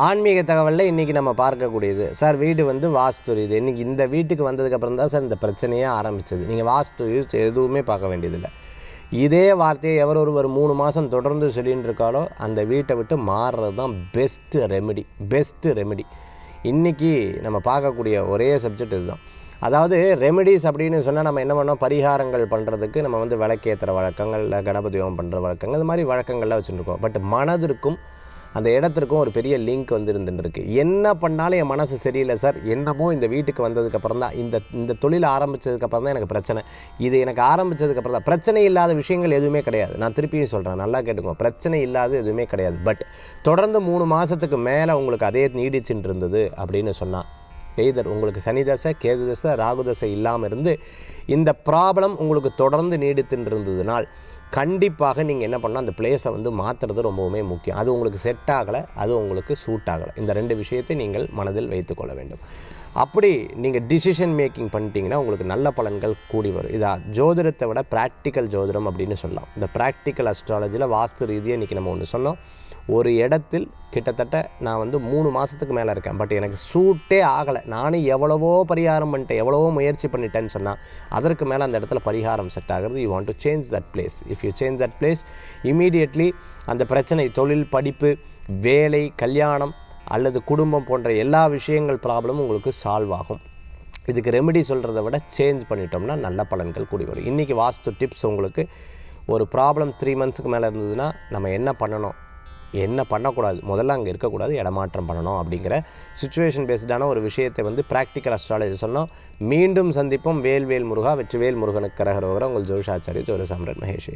ஆன்மீக தகவலில் இன்றைக்கி நம்ம பார்க்கக்கூடியது, சார் வீடு வந்து வாஸ்து இது இன்றைக்கி இந்த வீட்டுக்கு வந்ததுக்கப்புறம் தான் சார் இந்த பிரச்சனையே ஆரம்பித்தது. நீங்கள் வாஸ்து எதுவுமே பார்க்க வேண்டியதில்லை. இதே வார்த்தையை எவர் ஒருவர் 3 மாதம் தொடர்ந்து சொல்லின்னு இருக்காலோ அந்த வீட்டை விட்டு மாறுறது தான் பெஸ்ட்டு ரெமெடி. இன்றைக்கி நம்ம பார்க்கக்கூடிய ஒரே சப்ஜெக்ட் இதுதான். அதாவது ரெமெடிஸ் அப்படின்னு சொன்னால் நம்ம என்ன பண்ணோம், பரிகாரங்கள் பண்ணுறதுக்கு நம்ம வந்து விளக்கேற்றுற வழக்கங்கள், கணபதி ஹோமம் பண்ணுற வழக்கங்கள், இது மாதிரி வழக்கங்கள்லாம் வச்சுருக்கோம். பட் மனதிற்கும் அந்த இடத்திற்கும் ஒரு பெரிய லிங்க் வந்து இருந்துருக்கு. என்ன பண்ணாலும் என் மனசு சரியில்லை சார், என்னமோ இந்த வீட்டுக்கு வந்ததுக்கப்புறம் தான் இந்த தொழில் ஆரம்பித்ததுக்கப்புறம் தான் எனக்கு பிரச்சனை, இது எனக்கு ஆரம்பித்ததுக்கப்புறம் தான் பிரச்சனை இல்லாத விஷயங்கள் எதுவுமே கிடையாது. நான் திருப்பியும் சொல்கிறேன், நல்லா கேட்டுக்கோங்க, பிரச்சனை இல்லாத எதுவுமே கிடையாது. பட் தொடர்ந்து 3 மாதத்துக்கு மேலே உங்களுக்கு அதே நீடிச்சுட்டு இருந்தது அப்படின்னு சொன்னால், எய்தர் உங்களுக்கு சனி தசை, கேது தசை, ராகு தசை இல்லாமல் இருந்து இந்த ப்ராப்ளம் உங்களுக்கு தொடர்ந்து நீடித்துட்டு இருந்ததுனால் கண்டிப்பாக நீங்கள் என்ன பண்ணால் அந்த பிளேஸை வந்து மாற்றுறது ரொம்பவுமே முக்கியம். அது உங்களுக்கு செட் ஆகலை, அது உங்களுக்கு சூட் ஆகலை. இந்த 2 விஷயத்தை நீங்கள் மனதில் வைத்துக்கொள்ள வேண்டும். அப்படி நீங்கள் டிசிஷன் மேக்கிங் பண்ணிட்டீங்கன்னா உங்களுக்கு நல்ல பலன்கள் கூடி வரும். இதை ஜோதிடத்தை விட ப்ராக்டிக்கல் ஜோதிடம் அப்படின்னு சொல்லலாம். இந்த ப்ராக்டிக்கல் அஸ்ட்ராலஜியில் வாஸ்து ரீதியாக இன்றைக்கி நம்ம ஒன்று சொன்னோம். ஒரு இடத்தில் கிட்டத்தட்ட நான் வந்து 3 மாதத்துக்கு மேலே இருக்கேன், பட் எனக்கு சூட்டே ஆகலை, நானும் எவ்வளவோ பரிகாரம் பண்ணிட்டேன், எவ்வளவோ முயற்சி பண்ணிட்டேன்னு சொன்னால் அதற்கு மேலே அந்த இடத்துல பரிகாரம் செட் ஆகிறது. You want to change that place. If you change that place immediately அந்த பிரச்சனை, தொழில், படிப்பு, வேலை, கல்யாணம் அல்லது குடும்பம் போன்ற எல்லா விஷயங்கள் ப்ராப்ளமும் உங்களுக்கு சால்வ் ஆகும். இதுக்கு ரெமெடி சொல்கிறத விட சேஞ்ச் பண்ணிட்டோம்னா நல்ல பலன்கள் கூடி வரும். இன்றைக்கி வாஸ்து டிப்ஸ் உங்களுக்கு ஒரு ப்ராப்ளம் 3 மந்த்ஸுக்கு மேலே இருந்ததுன்னா நம்ம என்ன பண்ணணும், என்ன பண்ணக்கூடாது, முதல்ல அங்கே இருக்கக்கூடாது, இடமாற்றம் பண்ணணும் அப்படிங்கிற சுச்சுவேஷன் பேஸ்டான ஒரு விஷயத்தை வந்து ப்ராக்டிக்கல் அஸ்ட்ராலஜி சொன்னோம். மீண்டும் சந்திப்போம். வேல்வேல் முருகா, வெற்றிவேல் முருகனுக்கு கரகரோகரா. உங்கள் ஜோதிஷாச்சாரிய ஜோதிட சாம்ராட் மகேஷ்.